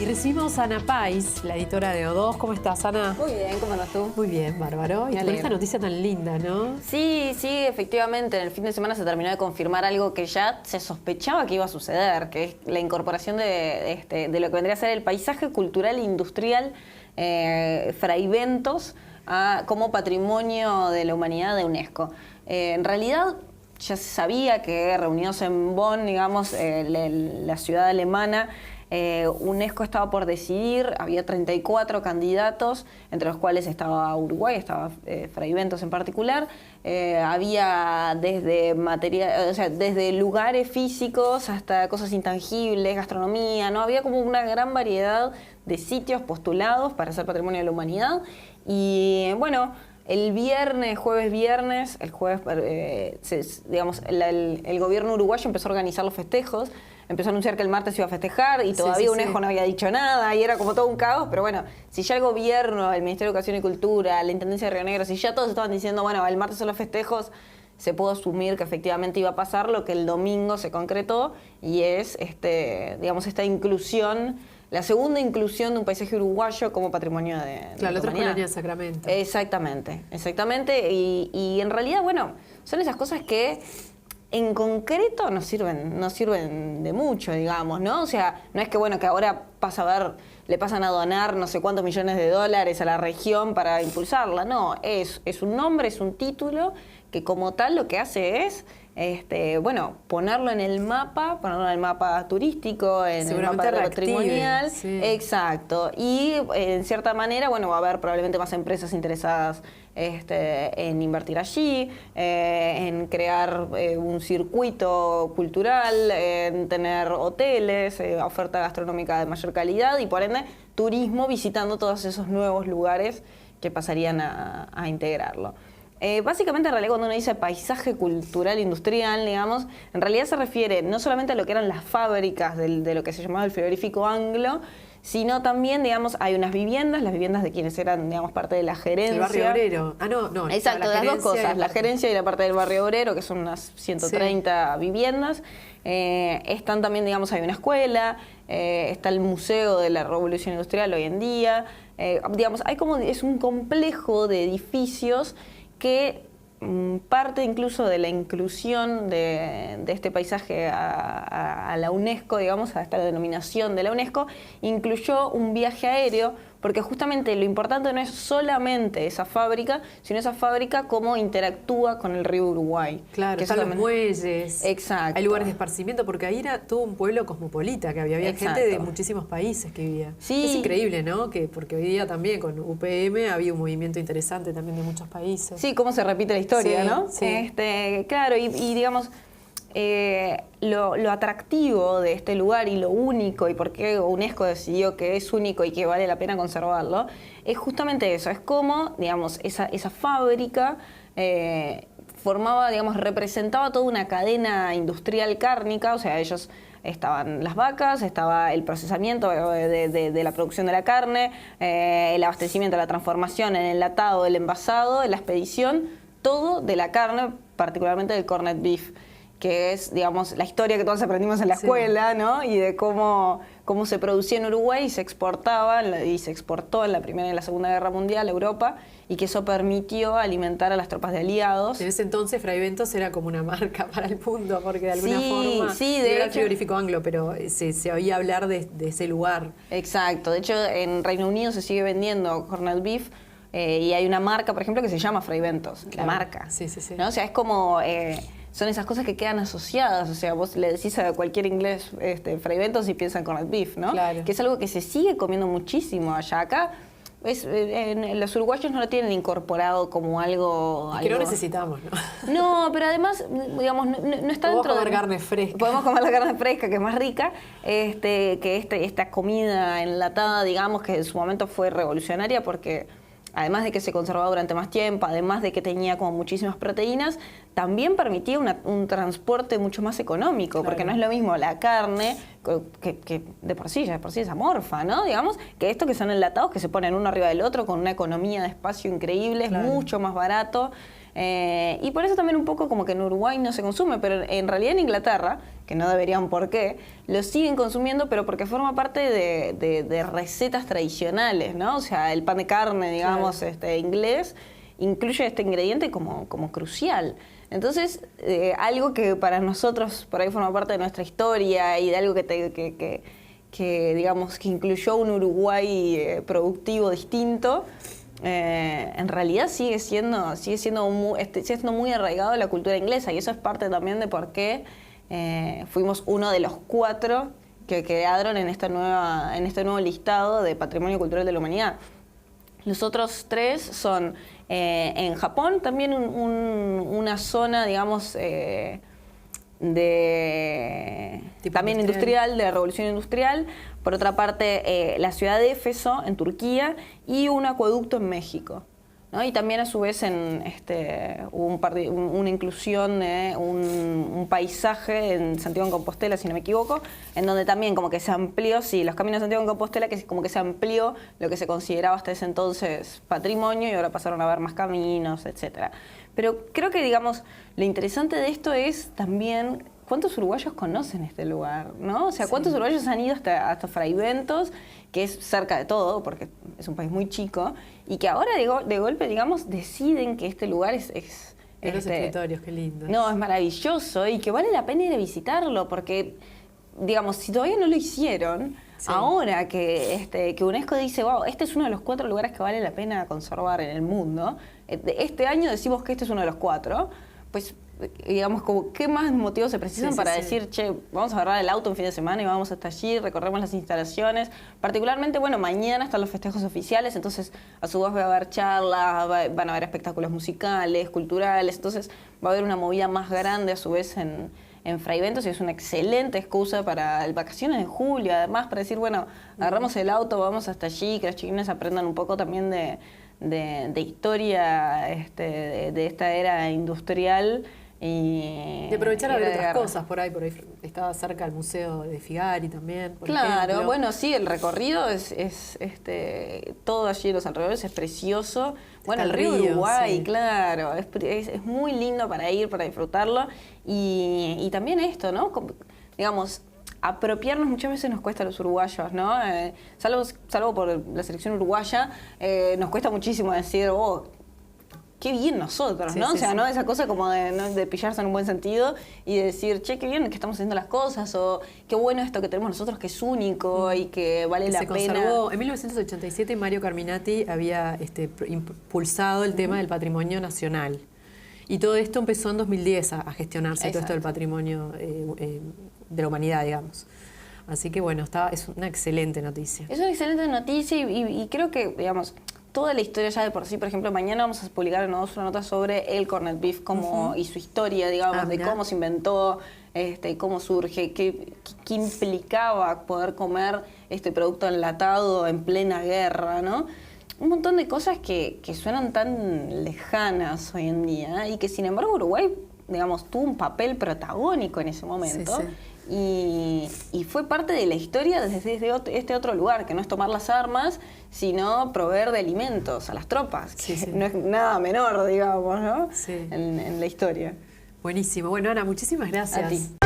Recibimos a Ana Pais, la editora de O2. ¿Cómo estás, Ana? Muy bien, ¿cómo andas tú? Muy bien, bárbaro. Y con esta noticia tan linda, ¿no? Sí, efectivamente. En el fin de semana se terminó de confirmar algo que ya se sospechaba que iba a suceder, que es la incorporación de lo que vendría a ser el paisaje cultural e industrial Fray Bentos como patrimonio de la humanidad de UNESCO. En realidad ya se sabía que reunidos en Bonn, digamos, la ciudad alemana, UNESCO estaba por decidir, había 34 candidatos, entre los cuales estaba Uruguay, estaba Fray Bentos en particular. Había desde lugares físicos hasta cosas intangibles, gastronomía, ¿no? Había como una gran variedad de sitios postulados para ser patrimonio de la humanidad. Y bueno, el jueves-viernes, el gobierno uruguayo empezó a organizar los festejos, empezó a anunciar que el martes iba a festejar y todavía UNESCO no había dicho nada y era como todo un caos, pero bueno, si ya el gobierno, el Ministerio de Educación y Cultura, la Intendencia de Río Negro, si ya todos estaban diciendo, bueno, el martes son los festejos, se pudo asumir que efectivamente iba a pasar lo que el domingo se concretó y es esta inclusión, la segunda inclusión de un paisaje uruguayo como patrimonio de Claro, la otra humanidad. colonia de Sacramento. Exactamente. Y en realidad, bueno, son esas cosas que en concreto no sirven de mucho, digamos, ¿no? O sea, no es que, bueno, que ahora le pasan a donar no sé cuántos millones de dólares a la región para impulsarla. No, es un nombre, es un título que como tal lo que hace es ponerlo en el mapa turístico, en el mapa patrimonial. Sí. Exacto. Y en cierta manera, bueno, va a haber probablemente más empresas interesadas en invertir allí, en crear un circuito cultural, en tener hoteles, oferta gastronómica de mayor calidad y por ende turismo visitando todos esos nuevos lugares que pasarían a integrarlo. Básicamente, en realidad, cuando uno dice paisaje cultural industrial, digamos, en realidad se refiere no solamente a lo que eran las fábricas de lo que se llamaba el frigorífico Anglo, sino también, digamos, hay unas viviendas, las viviendas de quienes eran, digamos, parte de la gerencia. El barrio obrero. No. Exacto, las dos cosas, la gerencia y la parte del barrio obrero, que son unas 130 viviendas. Están también, digamos, hay una escuela, está el Museo de la Revolución Industrial hoy en día. Digamos, es un complejo de edificios que parte incluso de la inclusión de este paisaje a la UNESCO, digamos, a esta denominación de la UNESCO, incluyó un viaje aéreo, porque justamente lo importante no es solamente esa fábrica, sino esa fábrica cómo interactúa con el río Uruguay. Claro, que están los muelles, exacto. Hay lugares de esparcimiento, porque ahí era todo un pueblo cosmopolita, que había gente de muchísimos países que vivía. Sí. Es increíble, ¿no? Porque hoy día también con UPM había un movimiento interesante también de muchos países. Sí, cómo se repite la historia, ¿no? Sí. Claro, y digamos, lo atractivo de este lugar y lo único y por qué UNESCO decidió que es único y que vale la pena conservarlo, es justamente eso, es como, digamos, esa fábrica representaba toda una cadena industrial cárnica, o sea, ellos estaban las vacas, estaba el procesamiento de la producción de la carne, el abastecimiento, la transformación, el enlatado, el envasado, la expedición, todo de la carne, particularmente del corned beef, que es, digamos, la historia que todos aprendimos en la escuela, ¿no? Y de cómo se producía en Uruguay y se exportaba y se exportó en la Primera y la Segunda Guerra Mundial a Europa, y que eso permitió alimentar a las tropas de aliados. En ese entonces Fray Bentos era como una marca para el mundo, porque de alguna forma era el frigorífico Anglo, pero se oía hablar de ese lugar. Exacto. De hecho, en Reino Unido se sigue vendiendo corned beef, y hay una marca, por ejemplo, que se llama Fray Bentos, la marca. Sí. ¿No? O sea, es como... son esas cosas que quedan asociadas, o sea, vos le decís a cualquier inglés Fray Bentos y piensan corned beef, ¿no? Claro. Que es algo que se sigue comiendo muchísimo allá. Acá los uruguayos no lo tienen incorporado como algo... Que no necesitamos, ¿no? No, pero además, digamos, no está dentro de... Podemos comer carne fresca. Podemos comer la carne fresca, que es más rica, esta comida enlatada, digamos, que en su momento fue revolucionaria porque... Además de que se conservaba durante más tiempo, además de que tenía como muchísimas proteínas, también permitía un transporte mucho más económico, claro. Porque no es lo mismo la carne, que de por sí es amorfa, ¿no? Digamos, que esto que son enlatados que se ponen uno arriba del otro con una economía de espacio increíble, claro. Es mucho más barato. Y por eso también un poco como que en Uruguay no se consume, pero en realidad en Inglaterra, que no deberían por qué, lo siguen consumiendo, pero porque forma parte de recetas tradicionales, ¿no? O sea, el pan de carne, digamos, inglés, incluye este ingrediente como crucial. Entonces, algo que para nosotros por ahí forma parte de nuestra historia y de algo que digamos, que incluyó un Uruguay productivo distinto, en realidad sigue siendo muy arraigado a la cultura inglesa, y eso es parte también de por qué fuimos uno de los 4 que quedaron en este nuevo listado de Patrimonio Cultural de la Humanidad. Los otros 3 son en Japón, también una zona, digamos, también industrial, de la revolución industrial. Por otra parte, la ciudad de Éfeso, en Turquía, y un acueducto en México, ¿no? Y también a su vez una inclusión de un paisaje en Santiago de Compostela, si no me equivoco, en donde también como que se amplió, los caminos de Santiago de Compostela, que como que se amplió lo que se consideraba hasta ese entonces patrimonio, y ahora pasaron a haber más caminos, etcétera. Pero creo que, digamos, lo interesante de esto es también cuántos uruguayos conocen este lugar, ¿no? O sea, cuántos uruguayos han ido hasta Fraiventos, que es cerca de todo, porque es un país muy chico, y que ahora de golpe, digamos, deciden que este lugar es los escritorios, qué lindo. No, es maravilloso, y que vale la pena ir a visitarlo, porque, digamos, si todavía no lo hicieron, ahora que UNESCO dice, wow, este es uno de los 4 lugares que vale la pena conservar en el mundo, este año decimos que este es uno de los 4, pues, digamos, como qué más motivos se precisan para decir, che, vamos a agarrar el auto un fin de semana y vamos hasta allí, recorremos las instalaciones. Particularmente, bueno, mañana están los festejos oficiales, entonces a su vez va a haber charlas, van a haber espectáculos musicales, culturales, entonces va a haber una movida más grande a su vez en Fraiventos, y es una excelente excusa para el vacaciones de julio, además, para decir, bueno, agarramos el auto, vamos hasta allí, que los chiquines aprendan un poco también de historia de esta era industrial. Y de aprovechar a ver otras cosas por ahí estaba cerca del Museo de Figari también, por ejemplo. Bueno, sí, el recorrido es todo allí en los alrededores es precioso. Bueno, el río Uruguay, claro, es muy lindo para ir, para disfrutarlo, y también esto, ¿no? Digamos, apropiarnos muchas veces nos cuesta a los uruguayos, ¿no? Salvo por la selección uruguaya, nos cuesta muchísimo decir, qué bien nosotros, ¿no? O sea, ¿no? Esa cosa como de pillarse en un buen sentido y de decir, che, qué bien que estamos haciendo las cosas, o qué bueno esto que tenemos nosotros, que es único y que vale la pena. Conservó. En 1987 Mario Carminati había impulsado el tema del patrimonio nacional. Y todo esto empezó en 2010 a gestionarse, todo esto del patrimonio de la humanidad, digamos. Así que bueno, es una excelente noticia. Es una excelente noticia, y creo que, digamos, toda la historia ya de por sí. Por ejemplo, mañana vamos a publicar una nota sobre el corned beef y su historia, digamos, de cómo se inventó, cómo surge, qué implicaba poder comer este producto enlatado en plena guerra, ¿no? Un montón de cosas que suenan tan lejanas hoy en día, y que sin embargo Uruguay, digamos, tuvo un papel protagónico en ese momento. Y fue parte de la historia desde este otro lugar, que no es tomar las armas, sino proveer de alimentos a las tropas, que no es nada menor, digamos, ¿no? En la historia. Buenísimo. Bueno, Ana, muchísimas gracias. A ti.